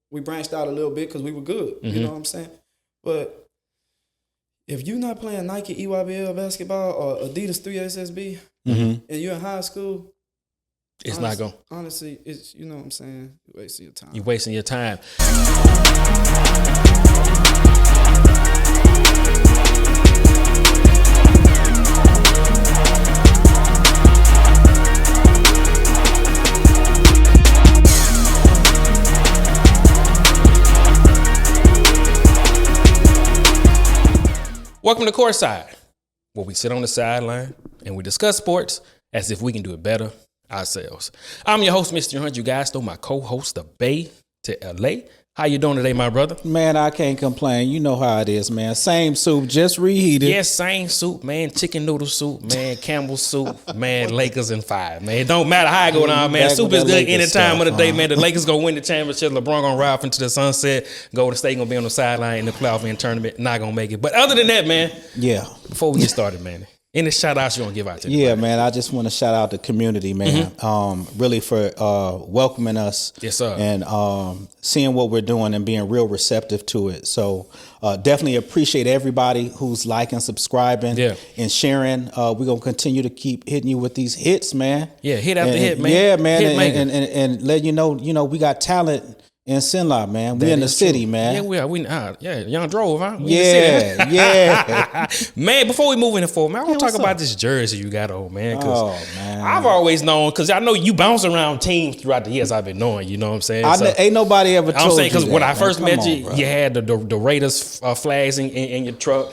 we branched out a little bit because we were good. You know what I'm saying? But if you're not playing Nike EYBL basketball or Adidas 3SSB and you're in high school, it's not going. Honestly, it's, you know what I'm saying? You're wasting your time. You're wasting your time. Welcome to Courtside, where we sit on the sideline and we discuss sports as if we can do it better ourselves. I'm your host, Mr. Hunt. You guys know my co-host, the Bay to LA. How you doing today, my brother? Man, I can't complain. You know how it is, man. Same soup, just reheated. Yes, same soup, man. Chicken noodle soup, man. Campbell's soup, man. Lakers in 5, man. It don't matter how I go down, man. Soup is good any time of the day, man. The Lakers gonna win the championship. LeBron gonna ride off into the sunset. Golden State gonna be on the sideline in the playoff and tournament. Not gonna make it. But other than that, man. Yeah. Before we get started, man. Any shout outs you want to give out to? Yeah, man. I just want to shout out the community, man. Really for welcoming us. Yes, sir. And seeing what we're doing and being real receptive to it. So definitely appreciate everybody who's liking, subscribing, and sharing. We're gonna continue to keep hitting you with these hits, man. Yeah, hit after hit, man. Yeah, man. Hit and let you know, we got talent in Sinla, man. We in the city, true. man. Yeah, we are. Y'all drove, huh? Yeah. Man, before we move into forward, man, I want to talk about this jersey you got on, man. Oh, man. I've always known, because I know you bounce around teams throughout the years I've been knowing, you know what I'm saying? Ain't nobody ever told you. I'm saying, because when I first met on, you, bro. you had the Raiders flags in your truck.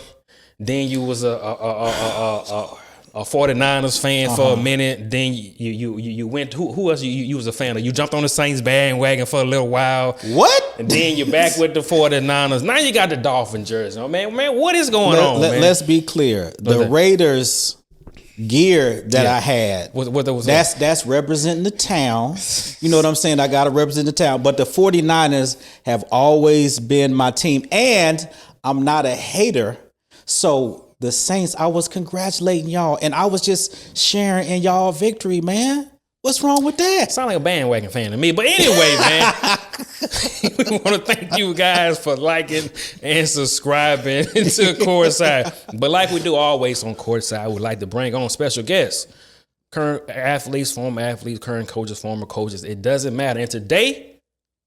Then you was a 49ers fan for a minute. Then you went to, who else you was a fan of? You jumped on the Saints bandwagon for a little while. What? And then you're back with the 49ers. Now you got the Dolphin jersey. Oh, man, what is going on, man? Let's be clear. The Raiders gear that I had, that's representing the town. You know what I'm saying? I got to represent the town. But the 49ers have always been my team. And I'm not a hater. So the Saints, I was congratulating y'all, and I was just sharing in y'all victory, man. What's wrong with that? Sound like a bandwagon fan to me. But anyway, man, we want to thank you guys for liking and subscribing to Courtside. But like we do always on Courtside, we like to bring on special guests, current athletes, former athletes, current coaches, former coaches. It doesn't matter. And today,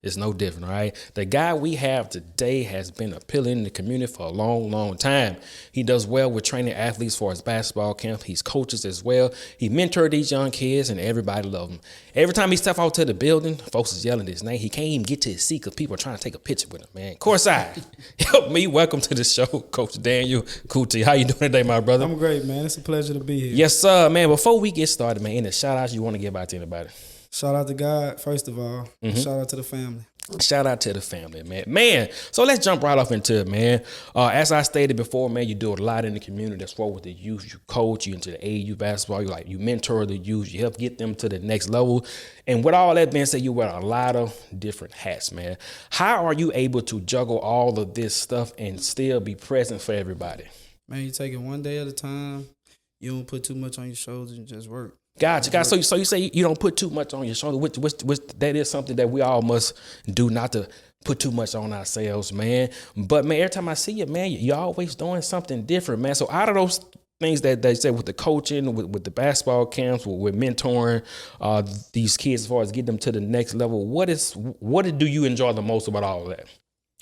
it's no different, all right? The guy we have today has been appealing in the community for a long, long time. He does well with training athletes for his basketball camp. He's coaches as well. He mentored these young kids, and everybody loves him. Every time he steps out to the building, folks is yelling his name. He can't even get to his seat because people are trying to take a picture with him, man. Courtside, help me. Welcome to the show, Coach Daniel Coutee. How you doing today, my brother? I'm great, man. It's a pleasure to be here. Yes, sir, man. Before we get started, man, any shout-outs you want to give out to anybody? Shout out to God, first of all. Shout out to the family. Shout out to the family, man. So let's jump right off into it, man. As I stated before, man, you do a lot in the community that's for with the youth. You coach, you into the AAU basketball. You mentor the youth. You help get them to the next level. And with all that being said, you wear a lot of different hats, man. How are you able to juggle all of this stuff and still be present for everybody? Man, you take it one day at a time. You don't put too much on your shoulders and just work. Gotcha. So you say you don't put too much on your shoulder, which that is something that we all must do, not to put too much on ourselves, man. But, man, every time I see you, man, you're always doing something different, man. So out of those things that they say with the coaching, with the basketball camps, with mentoring these kids as far as getting them to the next level, what do you enjoy the most about all of that?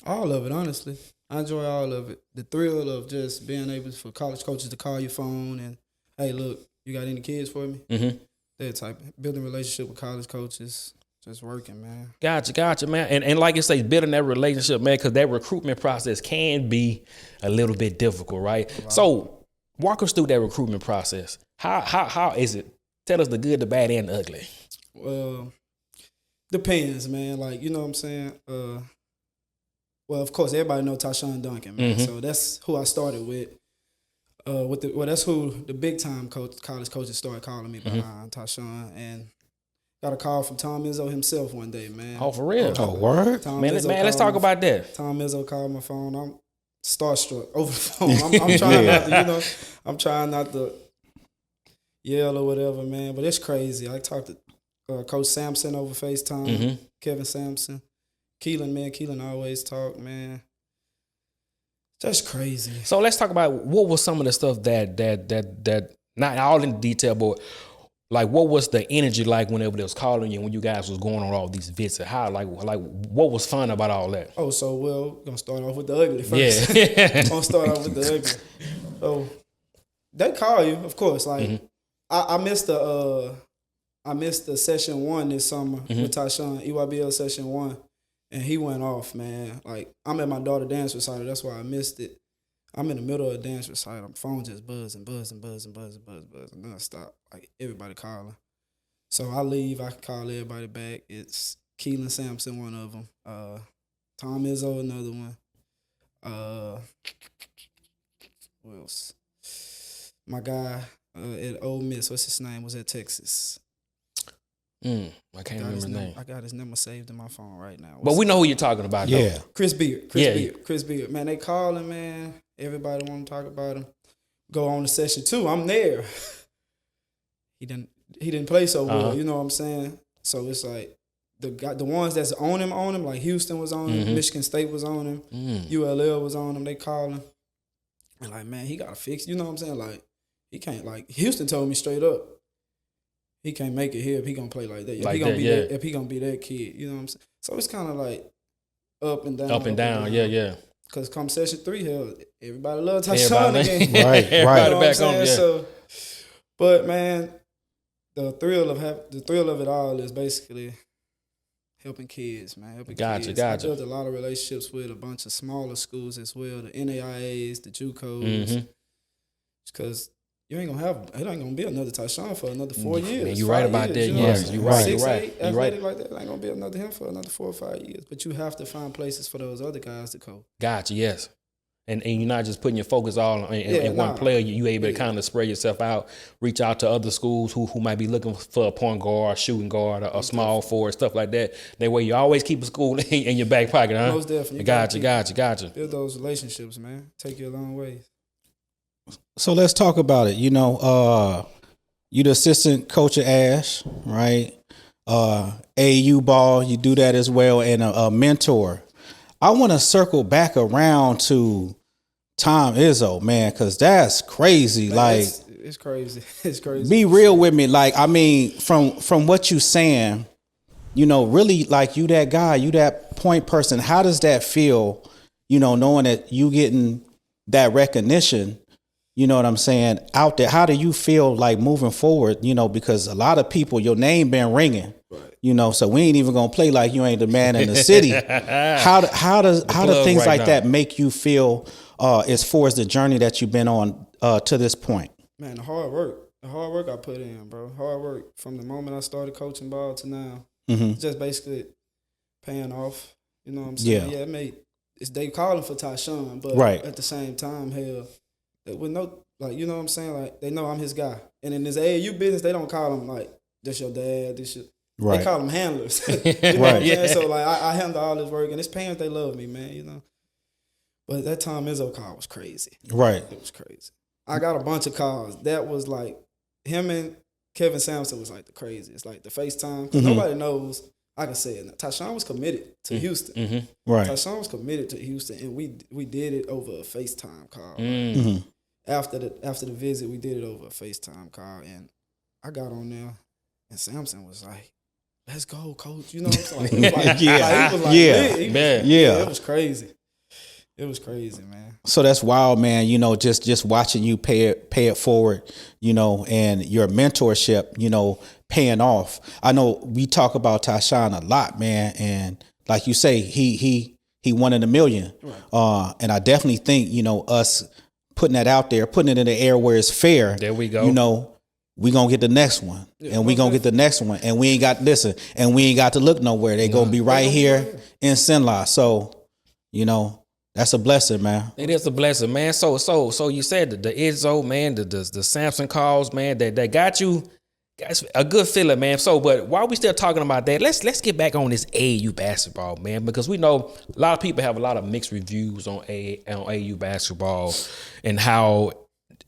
All of it, honestly. I enjoy all of it. The thrill of just being able for college coaches to call your phone and, hey, look, you got any kids for me? That type of building relationship with college coaches, just working, man. Gotcha, man. And like you say, building that relationship, man, because that recruitment process can be a little bit difficult, right? So walk us through that recruitment process. How is it? Tell us the good, the bad, and the ugly. Well, depends, man. Like, you know what I'm saying? Well, of course, everybody know Tashawn Duncan, man. So that's who I started with. That's who the big time college coaches started calling me behind, Tashawn, and got a call from Tom Izzo himself one day, man. Oh, for real? Oh, word? Man, let's talk about that. Tom Izzo called my phone. I'm starstruck over the phone. I'm trying not to, I'm trying not to yell or whatever, man. But it's crazy. I talked to Coach Sampson over FaceTime, Kevin Sampson. Keelan always talk, man. Just crazy. So let's talk about what was some of the stuff that not all in detail, but like what was the energy like whenever they was calling you when you guys was going on all these visits? How like what was fun about all that? Oh, so we're gonna start off with the ugly first. Yeah. Gonna start off with the ugly. So they call you, of course. Like I missed the session 1 this summer with Tyshawn, EYBL session 1. And he went off, man. Like, I'm at my daughter's dance recital. That's why I missed it. I'm in the middle of a dance recital. My phone just buzzing nonstop. Like, everybody calling. So I leave. I call everybody back. It's Keelan Sampson, one of them. Tom Izzo, another one. Who else? My guy at Ole Miss, what's his name? Was at Texas. I can't remember his name. I got his number saved in my phone right now. But we know who you're talking about, though. Yeah. Chris Beard. Man, they calling, man. Everybody want to talk about him. Go on to session 2. I'm there. He didn't play so well, you know what I'm saying? So it's like the ones that's on him, like Houston was on him, Michigan State was on him, ULL was on him, they calling. And like, man, he gotta fix, you know what I'm saying? Like, he can't, like, Houston told me straight up, he can't make it here if he gonna play like that. If he gonna be that kid, you know what I'm saying? So it's kind of like up and down. Up and down, yeah. Because come session 3, hell, everybody loves Tyshawn again. Right. You know back on, yeah. So, but man, the thrill of it all is basically helping kids, man. Gotcha. I built a lot of relationships with a bunch of smaller schools as well, the NAIAs, the JUCOs, because it ain't gonna be another Tyshawn for another 4 years. Man, you're right about that. Yes, you're right. You're right. Athletic like that, ain't gonna be another him for another 4 or 5 years. But you have to find places for those other guys to coach. Gotcha. Yes. And you're not just putting your focus all on one player. You able to kind of spread yourself out, reach out to other schools who might be looking for a point guard, shooting guard, a small forward, stuff like that. That way you always keep a school in your back pocket, huh? Most definitely. Gotcha. Build those relationships, man. Take you a long way. So let's talk about it. You know, you the assistant coach at Ash, right? AAU ball, you do that as well, and a mentor. I want to circle back around to Tom Izzo, man, because that's crazy. Man, like, it's crazy. It's crazy. Be real with me. Like, I mean, from what you saying, you know, really, like, you that guy, you that point person. How does that feel? You know, knowing that you getting that recognition. You know what I'm saying? Out there, how do you feel like moving forward? You know, because a lot of people, your name been ringing. Right. You know, so we ain't even gonna play like you ain't the man in the city. How do things like that make you feel as far as the journey that you've been on to this point? Man, the hard work I put in, bro. Hard work from the moment I started coaching ball to now. Just basically paying off. You know what I'm saying? Yeah, it's they calling for Tyshawn, but at the same time, hell. With no, like, you know what I'm saying? Like, they know I'm his guy. And in this AAU business, they don't call him, like, this your dad, this your... Right. They call them handlers. You know what I'm saying? So, like, I handle all this work. And his parents, they love me, man, you know? But that Tom Izzo call was crazy. Right. It was crazy. I got a bunch of calls. That was, like, him and Kevin Sampson was, like, the craziest. Like, the FaceTime. Because nobody knows... I can say it now. Tyshawn was committed to Houston. Right. Tyshawn was committed to Houston, and we did it over a FaceTime call. After the visit, we did it over a FaceTime call, and I got on there, and Sampson was like, "Let's go, coach." You know what I'm saying? It was crazy. It was crazy, man. So that's wild, man. You know, just watching you pay it forward, you know, and your mentorship, you know, paying off. I know we talk about Tyshawn a lot, man, and like you say, he one in a million. Right. And I definitely think, you know, us putting that out there, putting it in the air where it's fair. There we go. You know, we gonna get the next one, and we gonna get the next one, and we ain't got to look nowhere. They gonna be right here in Sinla. So, you know. That's a blessing, man. It is a blessing, man. So you said the Izzo, man, the Sampson calls, man, that got you. That's a good feeling, man. So, but while we still talking about that, let's get back on this AAU basketball, man, because we know a lot of people have a lot of mixed reviews on AAU basketball and how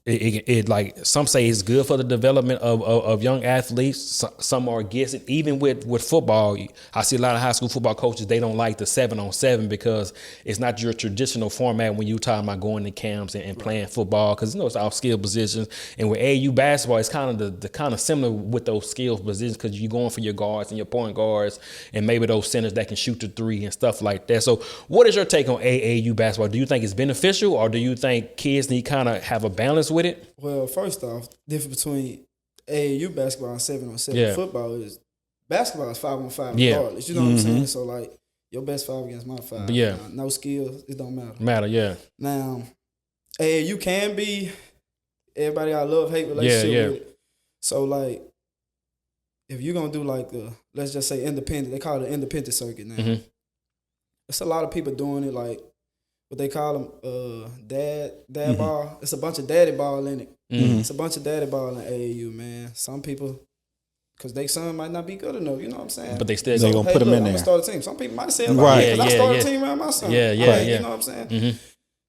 it like some say it's good for the development of young athletes. Some are against it. Even with football, I see a lot of high school football coaches, they don't like the 7-on-7 because it's not your traditional format when you talking about going to camps and playing football, because it's all skill positions. And with AAU basketball, it's kind of the kind of similar with those skill positions, because you're going for your guards and your point guards and maybe those centers that can shoot the three and stuff like that. So what is your take on AAU basketball? Do you think it's beneficial, or do you think kids need kind of have a balance with it? Well, first off, difference between AAU basketball and 7-on-7 football is basketball is 5-on-5 regardless. You know what I'm saying? So like your best 5 against my 5. Yeah. No skills, it don't matter. Now, AAU can be everybody got a love-hate relationship with it. So like if you're gonna do like let's just say independent, they call it the independent circuit now. It's a lot of people doing it like what they call them, dad ball. It's a bunch of daddy ball in it. It's a bunch of daddy ball in AAU, man. Some people, because their son might not be good enough, you know what I'm saying? But they still gonna put them in there. I'm gonna start a team. Some people might say, right, I started a team around my son. You know what I'm saying?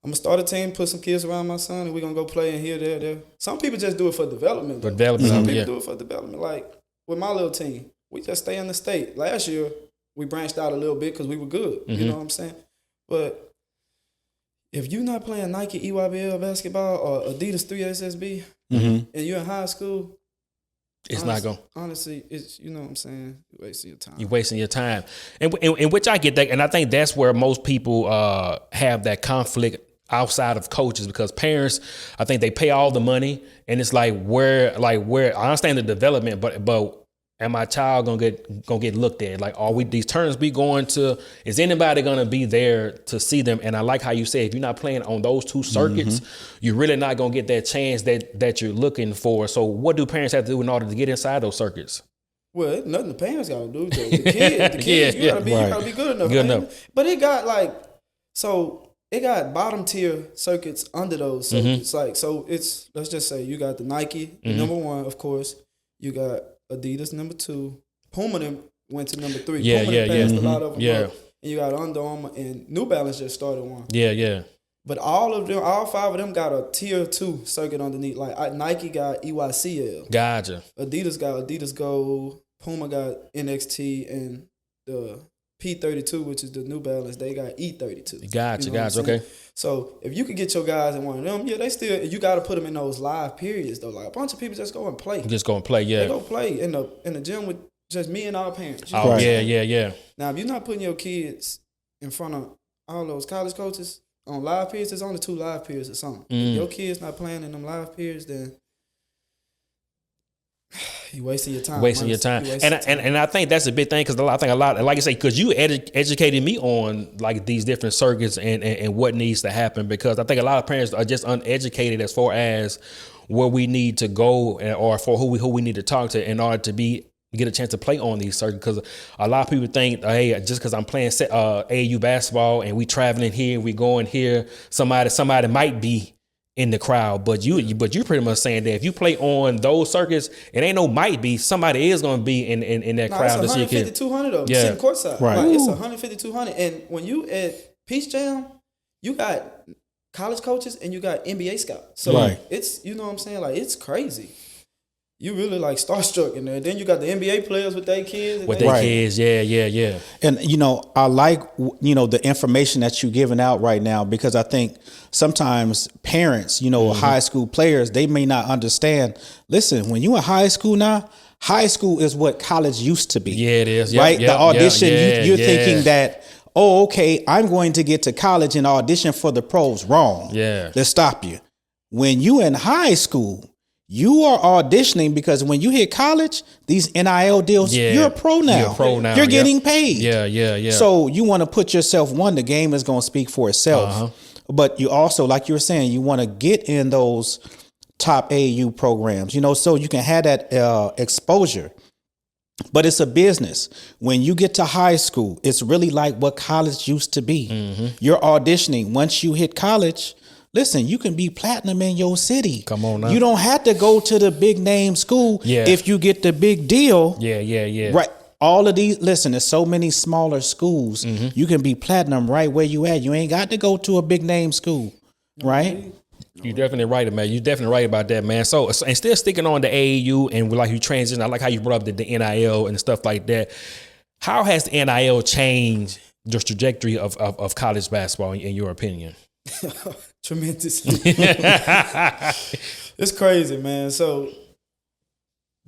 I'm gonna start a team, put some kids around my son, and we're gonna go play in here, there. Some people just do it for development. For development, Some people do it for development. Like with my little team, we just stay in the state. Last year, we branched out a little bit because we were good. You know what I'm saying? But if you're not playing Nike EYBL basketball or Adidas 3SSB and you're in high school, it's not going. Honestly, it's, you know what I'm saying, you're wasting your time. You're wasting your time. And which I get that, and I think that's where most people have that conflict outside of coaches, because parents, I think they pay all the money, and it's where I understand the development, but and my child gonna get looked at? Like, are we these tournaments we going to? Is anybody gonna be there to see them? And I like how you say if you're not playing on those two circuits, you're really not gonna get that chance that you're looking for. So what do parents have to do in order to get inside those circuits? Well, it's nothing the parents gotta do. The kids, you gotta be good enough. Good enough. But it got it got bottom tier circuits under those circuits. It's, let's just say you got the Nike number 1, of course. You got Adidas number 2. Puma them went to number 3. Puma passed a lot of them up. And you got Under Armour, and New Balance just started one. But all 5 of them got a tier 2 circuit underneath. Like Nike got EYCL. Gotcha. Adidas got Adidas Gold. Puma got NXT, and the P32, which is the New Balance, they got E32. Gotcha. Okay. So if you could get your guys in one of them, they still, you got to put them in those live periods though. Like a bunch of people just go and play. Just go and play, They go play in the gym with just me and our parents. Oh, yeah. Now if you're not putting your kids in front of all those college coaches on live periods, there's only 2 live periods or something. If your kid's not playing in them live periods, then you wasting your time. And I think that's a big thing, because I think a lot, like I say, because you educated me on like these different circuits and what needs to happen, because I think a lot of parents are just uneducated as far as where we need to go or for who we need to talk to in order to get a chance to play on these circuits. Because a lot of people think, hey, just because I'm playing AAU basketball and we traveling here, we going here, somebody might be in the crowd, but you pretty much saying that if you play on those circuits, it ain't no might be, somebody is going to be in that crowd. It's 150, 200 of them sitting courtside. Right. Like, it's 150, 200. And when you at Peach Jam, you got college coaches and you got NBA scouts. So it's, you know what I'm saying? Like, it's crazy. You really like starstruck in there. Then you got the NBA players with their kids. Kids, yeah. And, I like, the information that you're giving out right now, because I think sometimes parents, high school players, they may not understand. Listen, when you in high school now, high school is what college used to be. Yeah, it is. Right? The audition, you're thinking that, oh, okay, I'm going to get to college and audition for the pros. Wrong. Yeah. Let's stop you. When you in high school, you are auditioning, because when you hit college, these NIL deals, you're a pro now. You're getting paid. Yeah. So you want to put yourself, the game is going to speak for itself. But you also, like you were saying, you want to get in those top AAU programs, so you can have that exposure. But it's a business. When you get to high school, it's really like what college used to be. You're auditioning. Once you hit college, listen, you can be platinum in your city. Come on now. You don't have to go to the big name school if you get the big deal. Yeah. Right. All of these, listen, there's so many smaller schools. You can be platinum right where you at. You ain't got to go to a big name school, right? You definitely right, man. You definitely right about that, man. So and still sticking on the AAU and like you transition. I like how you brought up the NIL and stuff like that. How has the NIL changed the trajectory of college basketball in your opinion? Tremendous. It's crazy, man. So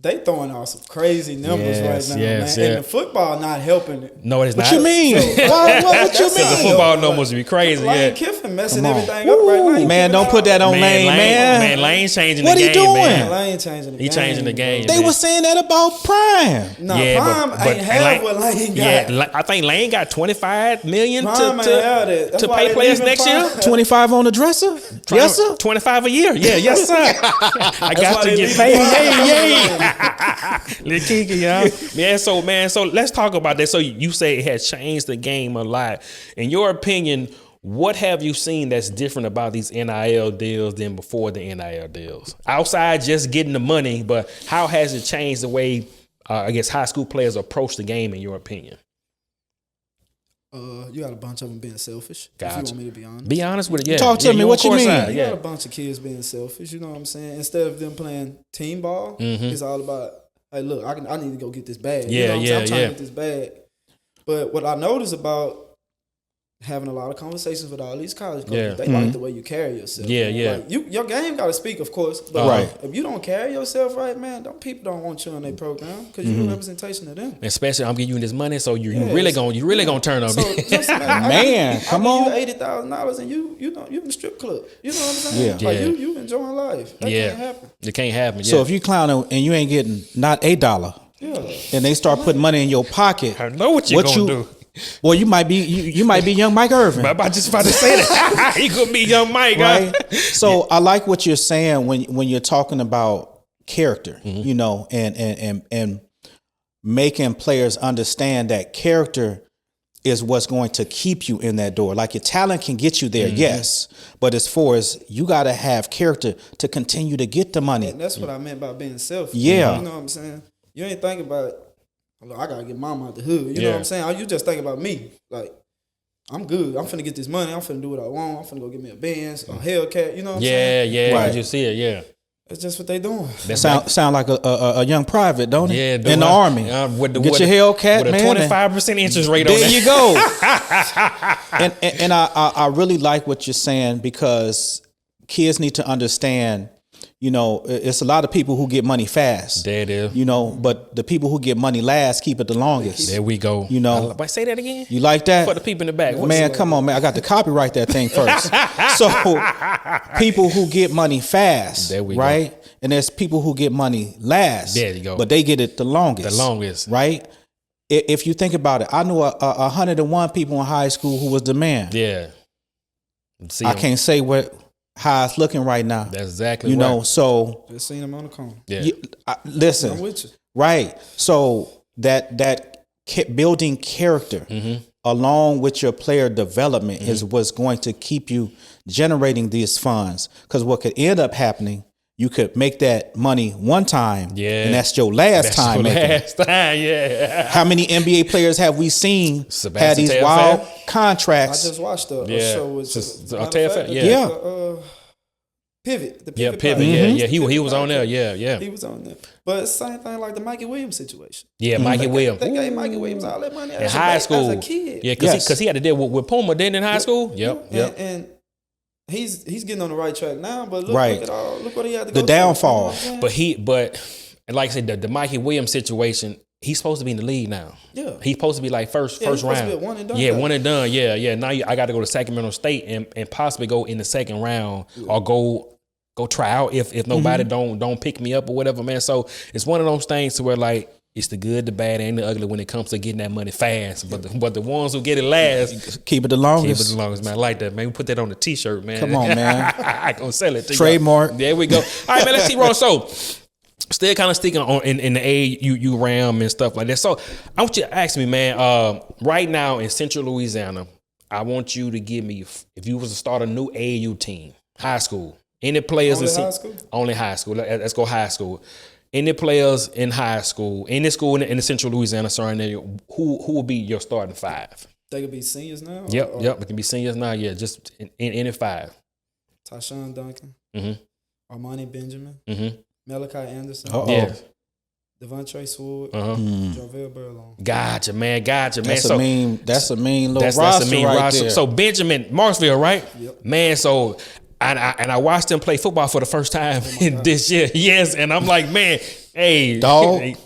they throwing out some crazy numbers right now, man. And the football not helping it. No, it's not. What you mean? What you mean? The football numbers be crazy. Lane Kiffin messing everything up right now. Man, don't put that on Lane, man. Man, Lane's changing the game, game, What he doing? man. Lane changing the game. He changing the game. They were saying that about Prime. No, Prime ain't have what Lane got. Yeah, I think Lane got $25 million to pay players next year. 25 on the dresser? Yes, sir. 25 a year. Yeah, yes, sir. I got to get paid. Yay. Little Kiki, y'all. So let's talk about that. So you say it has changed the game a lot. In your opinion, what have you seen that's different about these NIL deals than before the NIL deals? Outside just getting the money, but how has it changed the way, I guess, high school players approach the game, in your opinion? You got a bunch of them being selfish. Gotcha. If you want me to be honest. Be honest with it, yeah. Talk to me, what you mean? You got a bunch of kids being selfish, you know what I'm saying? Instead of them playing team ball, it's all about, hey, look, I need to go get this bag. I'm trying to get this bag. But what I noticed about having a lot of conversations with all these college coaches, they like the way you carry yourself. Like, your game got to speak, of course. But if you don't carry yourself right, man, people don't want you in their program because you're a representation of them. Especially, I'm giving you this money, so you really gonna turn on me. Man, come on. You $80,000 and you in the strip club. You know what I'm saying? Like you enjoying life. That can't happen. It can't happen. So if you clowning and you ain't getting not $1, and they start putting money in your pocket, I know what you're gonna do. Well, you might be young Mike Irvin. I'm just about to say that. He could be young Mike, right? So I like what you're saying when you're talking about character, you know, and making players understand that character is what's going to keep you in that door. Like your talent can get you there, yes, but as far as you got to have character to continue to get the money. And that's what I meant by being selfish. Yeah, you know what I'm saying. You ain't thinking about, I gotta get mama out the hood. You know what I'm saying? You just think about me. Like, I'm good. I'm finna get this money. I'm finna do what I want. I'm finna go get me a Benz, a Hellcat. You know what I'm saying? Yeah. Right. You see it, yeah. That's just what they doing. Sound like a young private, don't it? Yeah, in the Army. Get your Hellcat, with man. With a 25% interest rate on there. There you go. and I really like what you're saying because kids need to understand. You know, it's a lot of people who get money fast. There it is. You know, but the people who get money last keep it the longest. There we go. You know. Say that again? You like that? For the people in the back. Man, come on, man. I got to copyright that thing first. So, people who get money fast, there we right? Go. And there's people who get money last. There you go. But they get it the longest. The longest. Right? If you think about it, I knew 101 people in high school who was the man. Yeah. I can't say how it's looking right now. That's exactly you right. know, so just seen him on the corner. Yeah. Listen. I'm with you. Right. So that building character along with your player development is what's going to keep you generating these funds. Because what could end up happening, you could make that money one time, and that's your last time. How many NBA players have we seen had these wild contracts? I just watched a show with Pivot. The Pivot. Yeah. He was on there. Yeah. He was on there. But it's the same thing like the Mikey Williams situation. Yeah, Mikey Williams. They gave Mikey Williams all that money in high school as a kid. Yeah, because he had to deal with Puma then in high school. Yep. And he's getting on the right track now, but look what he had to go through. The downfall. But like I said, the Mikey Williams situation, he's supposed to be in the league now. Yeah. He's supposed to be like first round. To be one and done. Yeah, one and done. Yeah. Now I got to go to Sacramento State and possibly go in the second round or go try out if nobody don't pick me up or whatever, man. So it's one of those things to where like it's the good, the bad, and the ugly when it comes to getting that money fast. But the ones who get it last, keep it the longest. Keep it the longest, man. I like that, man. We put that on the T-shirt, man. Come on, man. I gonna sell it to trademark. You. There we go. All right, man. Let's see, Ron. So still kind of sticking on in the AAU realm and stuff like that. So I want you to ask me, man. Right now in Central Louisiana, I want you to give me if you was to start a new AAU team, high school. Any players only high school? Only high school. Let's go high school. Any players in high school, any school in the Central Louisiana surrounding area, who will be your starting five? They could be seniors now? Yep. It can be seniors now. Yeah, just in any five. Tyshawn Duncan. Armani Benjamin, Mm-hmm. Malachi Anderson, Yeah. Devontae Sword, Jarvell Burlong. Gotcha, man. That's a mean little roster that's a mean right roster. there. So Benjamin Marksville, right? Yep. Man, so and I watched him play football for the first time this year. Yes, and I'm like, man, hey, Dog.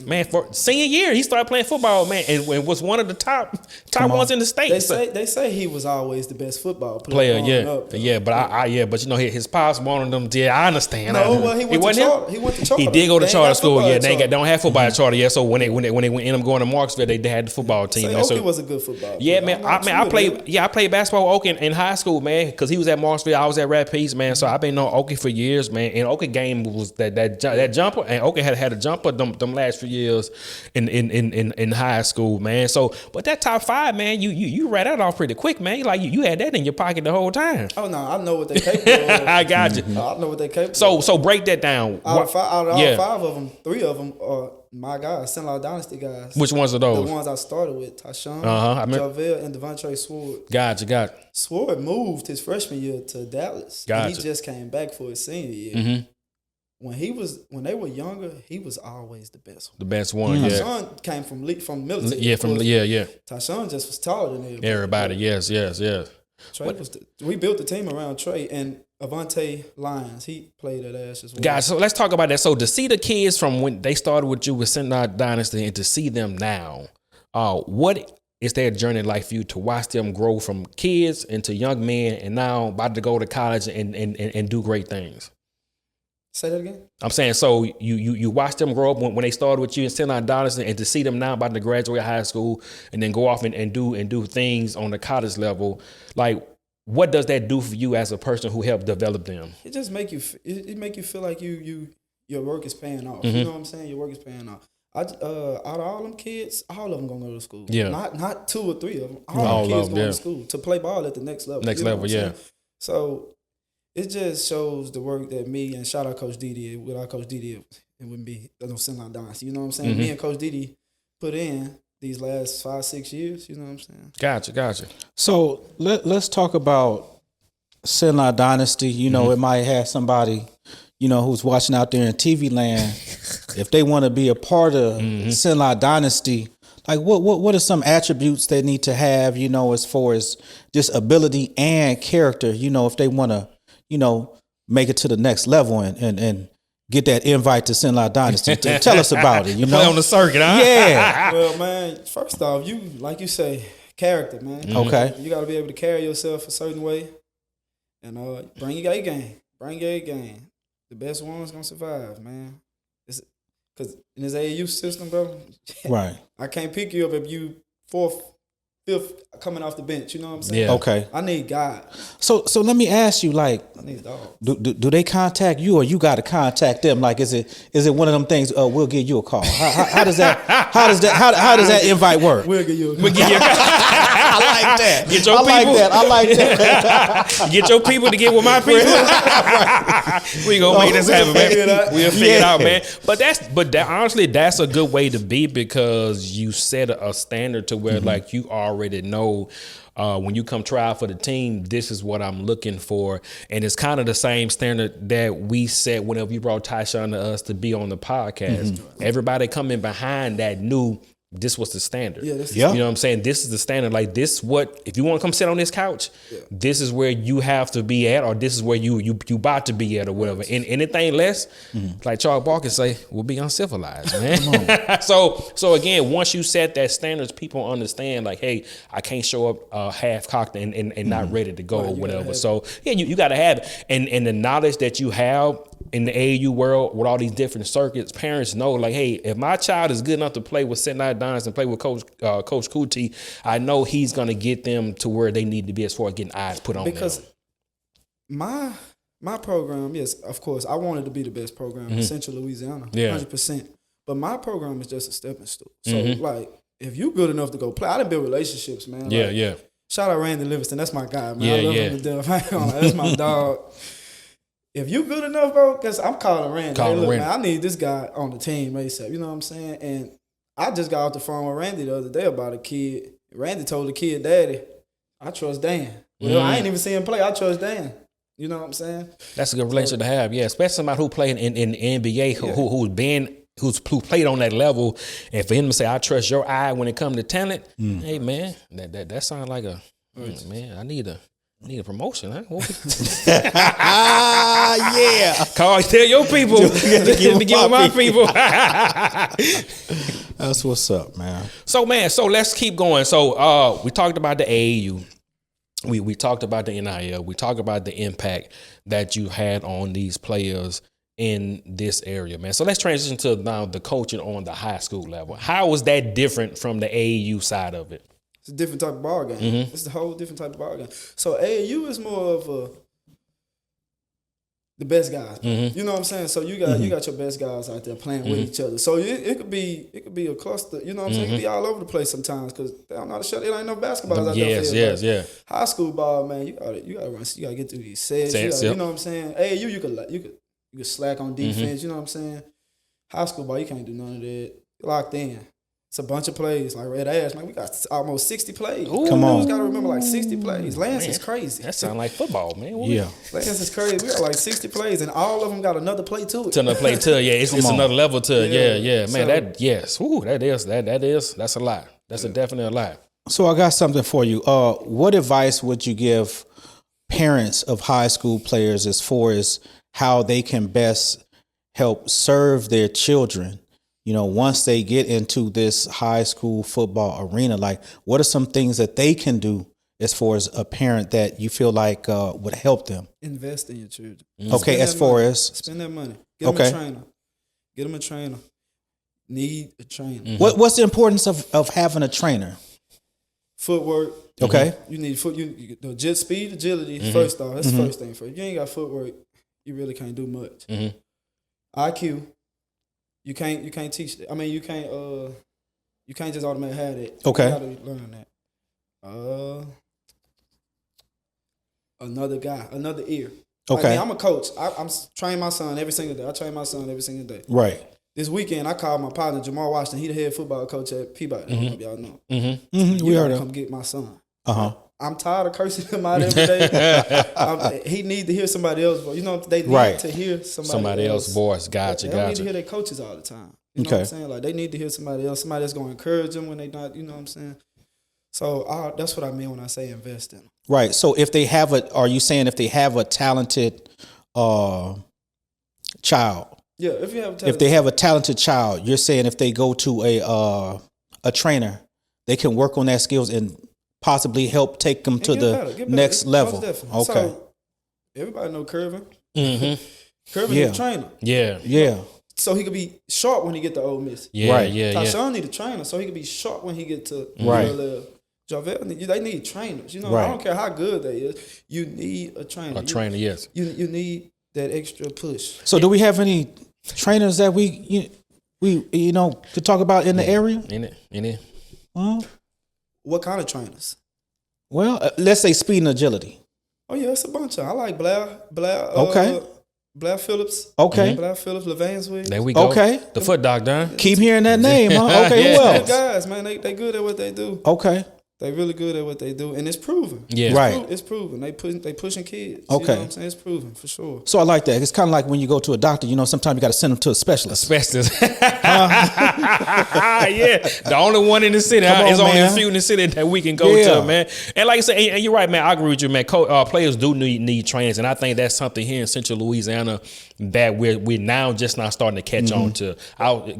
Man, for senior year, he started playing football, man, and was one of the top ones in the state. They say he was always the best football player. But you know his pops wanted them. Yeah, I understand. No, well, he went to charter. He did go to charter school. Yeah, they don't have football at charter. Yeah, so when they ended up going to Marksville, they had the football team. Okie was a good football player. Yeah, man. I played basketball with Okie in high school, man, because he was at Marksville. I was at Rapides, man. So I've been knowing Okie for years, man. And Okie game was that jumper, and Okie had a jumper them last few years in high school, man. So, but that top 5, man, you read that off pretty quick, man. Like you had that in your pocket the whole time. Oh no, I know what they capable of. I got you. I know what they capable of. So break that down. Out of all 5 of them, 3 of them are my guys, St. Louis Dynasty guys. Which ones are those? The ones I started with, Tyshawn, Jarvell, and Devontae Sword. Gotcha. Sword moved his freshman year to Dallas. Gotcha. And he just came back for his senior year. Mm-hmm. When they were younger, he was always the best one. The best one, yeah. Tyshawn came from military. Yeah, Tyshawn just was taller than everybody. Yes. Trey we built the team around Trey and Avante Lyons. He played at Ash as well. Guys, so let's talk about that. So to see the kids from when they started with you with St. Louis Dynasty and to see them now, what is their journey like for you to watch them grow from kids into young men and now about to go to college and do great things? Say that again? I'm saying, so you watch them grow up when they started with you in St. Louis Dynasty and to see them now about to graduate high school and then go off and do things on the college level. Like, what does that do for you as a person who helped develop them? It just make you feel like your work is paying off. Mm-hmm. You know what I'm saying? Your work is paying off. Out of all them kids, all of them gonna go to school. Yeah. Not 2 or 3 of them. All them kids going to school to play ball at the next level. Yeah. So it just shows the work that me and shout out Coach Didi. Without Coach Didi, it wouldn't be no St. Louis Dynasty. You know what I'm saying? Mm-hmm. Me and Coach Didi put in these last 5-6 years. You know what I'm saying? Gotcha. So let's talk about St. Louis Dynasty. You know, it might have somebody, you know, who's watching out there in TV land. If they want to be a part of St. Louis Dynasty, like what are some attributes they need to have, you know, as far as just ability and character, you know, if they want to, you know, make it to the next level and get that invite to St. Louis Dynasty. Tell us about it, you know. Play on the circuit, huh? Yeah. Well, man, first off, you, like you say, character, man. Okay. You got to be able to carry yourself a certain way and bring your A game. Bring your A game. The best one's going to survive, man. Because in this AAU system, bro, Right. I can't pick you up if you 4th, 5th coming off the bench. You know what I'm saying? Yeah. Okay. I need God. So let me ask you, like, I need a dog. do they contact you or you got to contact them? Like, is it one of them things? We'll give you a call. How does that invite work? We'll give you a call. I like that. Get your people. I like that. Get your people to get with my people. We gonna make this happen, man. We'll figure it out, man. But honestly, that's a good way to be because you set a standard to where like you already know. When you come try out for the team, this is what I'm looking for. And it's kind of the same standard that we set whenever you brought Tyshawn to us to be on the podcast. Everybody coming behind that knew this was the standard. Yeah, that's Yeah. You know what I'm saying? This is the standard. Like this, if you want to come sit on this couch, this is where you have to be at, or this is where you about to be at, or whatever. And anything less, like Charles Barkley say, will be uncivilized, man. So again, once you set that standards, people understand like, hey, I can't show up half cocked and not ready to go or whatever. So yeah, you got to have it, and the knowledge that you have in the AAU world with all these different circuits, parents know like, hey, if my child is good enough to play with St. Louis Dynasty and play with Coach Coutee, I know he's going to get them to where they need to be as far as getting eyes put on them. Because my program, yes, of course, I wanted to be the best program in Central Louisiana, 100%. But my program is just a stepping stool. So, like, if you good enough to go play, I done build relationships, man. Like, shout out Randy Livingston. That's my guy, man. I love him to death. That's my dog. If you good enough, bro, because I'm calling Randy. Hey, look, man, I need this guy on the team ASAP. You know what I'm saying? And I just got off the phone with Randy the other day about a kid. Randy told the kid, Daddy, I trust Dan. Well, I ain't even see him play. I trust Dan. You know what I'm saying? That's a good relationship to have, yeah. Especially somebody who played in the NBA, who's played on that level, and for him to say, "I trust your eye when it comes to talent," hey man, that sounds like a man. I need a promotion, huh? Yeah. Tell your people to give my people. That's what's up, man. So let's keep going. So we talked about the AAU. We talked about the NIL. We talked about the impact that you had on these players in this area, man. So let's transition to now the coaching on the high school level. How was that different from the AAU side of it? It's a different type of ball game. Mm-hmm. It's a whole different type of ball game. So AAU is more of the best guys. Mm-hmm. You know what I'm saying? So you got your best guys out there playing with each other. So it could be a cluster. You know what I'm saying? It could be all over the place sometimes because they don't know how to shut. It ain't no basketball out there. Yes. High school ball, man. You gotta run. You gotta get through these sets. You know what I'm saying? AAU, you could slack on defense. You know what I'm saying? High school ball, you can't do none of that. You're locked in. It's a bunch of plays like Red Ash, man. We got almost 60 plays. Ooh. Come on. You got to remember like 60 plays. Lance is crazy. That sounds like football, man. Yeah. Lance is crazy. We got like 60 plays, and all of them got another play to it. To another play to it. Yeah, it's another level to it. Yeah. Man, So, that's a lot. That's a definite lot. So I got something for you. What advice would you give parents of high school players as far as how they can best help serve their children? You know, once they get into this high school football arena, like what are some things that they can do as far as a parent that you feel like would help them? Invest in your children. Okay, as far as spend that money. Get them a trainer. Get them a trainer. Need a trainer. Mm-hmm. What's the importance of having a trainer? Footwork. Okay. You need speed, agility. First off, that's the first thing. If you ain't got footwork, you really can't do much. IQ. You can't teach that. I mean, you can't just automatically have that. Okay. You gotta learn that. Another ear. Okay. Like, I'm a coach. I'm training my son every single day. I train my son every single day. Right. This weekend, I called my partner, Jamal Washington. He the head football coach at Peabody. I don't know if y'all know. We You heard gotta him. come get my son. I'm tired of cursing him out every day. He need to hear somebody else's voice. You know, they need to hear somebody else's voice. Gotcha. They don't need to hear their coaches all the time. You know what I'm saying? Like, they need to hear somebody else. Somebody that's going to encourage them when they not, you know what I'm saying? So that's what I mean when I say invest in them. Right. So if they have are you saying if they have a talented child? Yeah, if they have a talented child, you're saying if they go to a trainer, they can work on that skills and possibly help take them to the next level. Okay. So, everybody know Curvin. Curvin is a trainer. Yeah. So he could be sharp when he get to Ole Miss. Tyshawn need a trainer, so he could be sharp when he get to Javel. They need trainers. You know, I don't care how good they is. You need a trainer. Yes. You need that extra push. So do we have any trainers that we to talk about in the area? Any? What kind of trainers? Well, let's say speed and agility. Oh yeah, it's a bunch of. I like Blair. Okay. Blair Phillips. Okay. Blair Phillips, Levansville. There we go. Okay. The foot doctor. Keep hearing that name, huh? Okay, who else? Guys, man, they good at what they do. Okay. They really good at what they do, and it's proven. Yeah, It's proven. They pushing kids. Okay, you know what I'm saying? It's proven for sure. So I like that. It's kind of like when you go to a doctor. You know, sometimes you got to send them to a specialist. Yeah, the only one in the city. There's only a few in the city that we can go to, man. And like I said, and you're right, man. I agree with you, man. Players do need trainers, and I think that's something here in Central Louisiana that we're now just not starting to catch on to.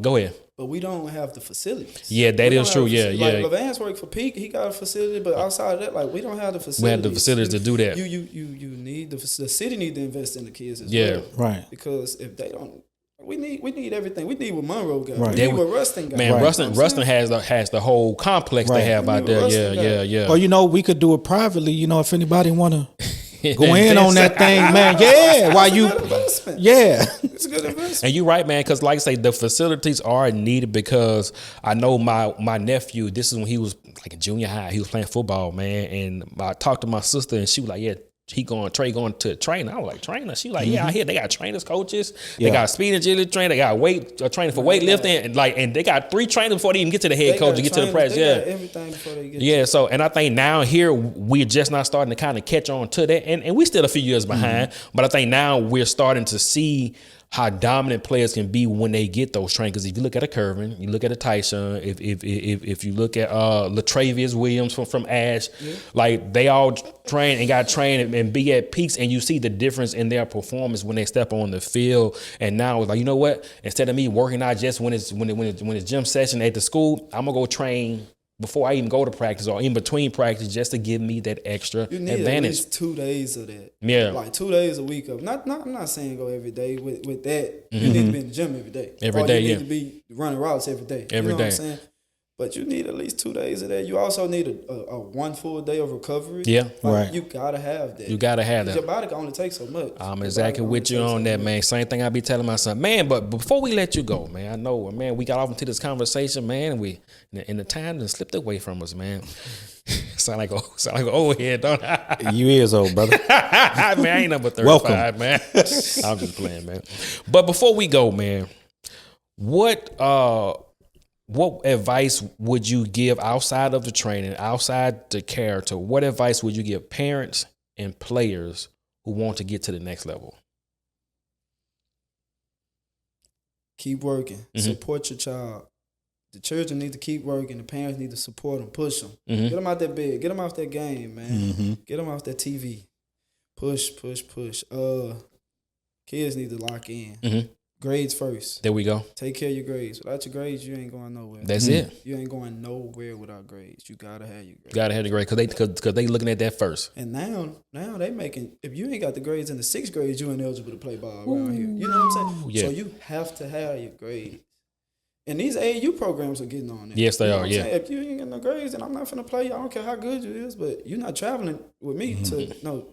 Go ahead. But we don't have the facilities. Yeah, that is true. Yeah. Like Levan's work for Peak, he got a facility, but outside of that, like, we don't have the facilities. We have the facilities to do that. You need the city need to invest in the kids as well. Right. Because if they don't, we need everything. We need what Monroe got. Right. We need what Ruston got. Man, Ruston has the whole complex they have out there. Yeah. Or we could do it privately. If anybody want to. Go in on that thing, man. Yeah, while you, it's a good investment. And you're right, man. Because like I say, the facilities are needed. Because I know my nephew. This is when he was like in junior high. He was playing football, man. And I talked to my sister, and she was like, "Yeah, Trey going to trainer. I was like, trainer? She like, yeah, I hear they got trainers, coaches. They got speed agility trainer. They got training for weightlifting, and they got 3 trainers before they even get to the head coach to get to the press. Yeah, everything before they get. Yeah, so and I think now here we're just not starting to kind of catch on to that, and we're still a few years behind. But I think now we're starting to see how dominant players can be when they get those trainings. Because if you look at a Curvin, you look at a Tyson, if you look at Latravius Williams from Ash, like they all train and got trained and be at peaks, and you see the difference in their performance when they step on the field. And now it's like, you know what? Instead of me working out just when it's gym session at the school, I'm gonna go train before I even go to practice or in between practice just to give me that extra advantage. You need at least 2 days of that. Yeah. Like 2 days a week of I'm not saying go every day with that. You need to be in the gym every day. Every day, you need to be running routes every day. Every day. What I'm saying? But you need at least 2 days of that. You also need a 1 full day of recovery. Yeah. Right. You gotta have that. You gotta have that. Your body can only take so much. I'm exactly with you on that, man. Same thing I be telling my son, man. But before we let you go, man, I know, man, we got off into this conversation, man, and the time done slipped away from us, man. sound like an old head, don't I? You is old, brother. Man, I ain't number 35, man. I'm just playing, man. But before we go, man, what advice would you give outside of the training, outside the character? What advice would you give parents and players who want to get to the next level? Keep working. Support your child. The children need to keep working. The parents need to support them, push them. Get them out that bed. Get them off that game, man. Get them off that TV. Push. Kids need to lock in. Grades first. There we go. Take care of your grades. Without your grades, you ain't going nowhere. That's it. You ain't going nowhere without grades. You gotta have your grades. Gotta have the grades because they looking at that first. And now they making, if you ain't got the grades in the 6th grade, you ain't eligible to play ball around here. You know what I'm saying? Yeah. So you have to have your grades. And these AAU programs are getting on it. Yes, they are. Yeah. If you ain't got no grades, then I'm not finna play you. I don't care how good you is, but you're not traveling with me to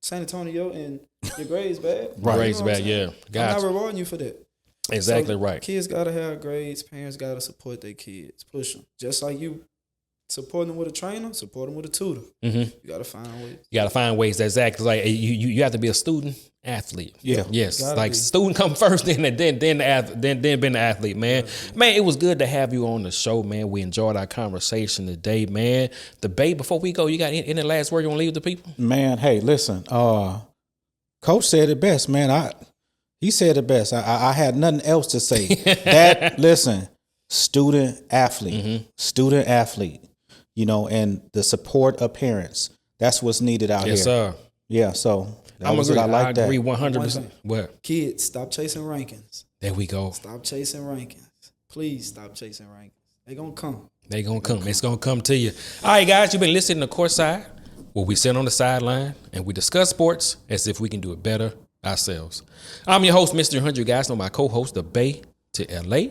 San Antonio and your grades bad. Right. Grades bad. Yeah. Gotcha. I'm not rewarding you for that. Exactly so right. Kids gotta have grades. Parents gotta support their kids. Push them. Just like you support them with a trainer, support them with a tutor. You gotta find ways. You gotta find ways. Exactly. Like you have to be a student athlete. Yeah. Yes. Like student come first, then been the athlete, man. Man, it was good to have you on the show, man. We enjoyed our conversation today, man. Debate. Before we go, you got any last word you want to leave with the people? Man, hey, listen. Coach said it best, man. He said it best. I had nothing else to say. Listen, student athlete, you know, and the support of parents. That's what's needed out here. Yes, sir. Yeah, so I agree 100%. What? Kids, stop chasing rankings. There we go. Stop chasing rankings. Please stop chasing rankings. They're going to come. It's going to come to you. All right, guys, you've been listening to Courtside, where we sit on the sideline and we discuss sports as if we can do it better ourselves. I'm your host, Mr. 100. You guys know my co-host, the Bay to LA.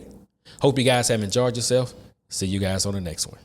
Hope you guys have enjoyed yourself. See you guys on the next one.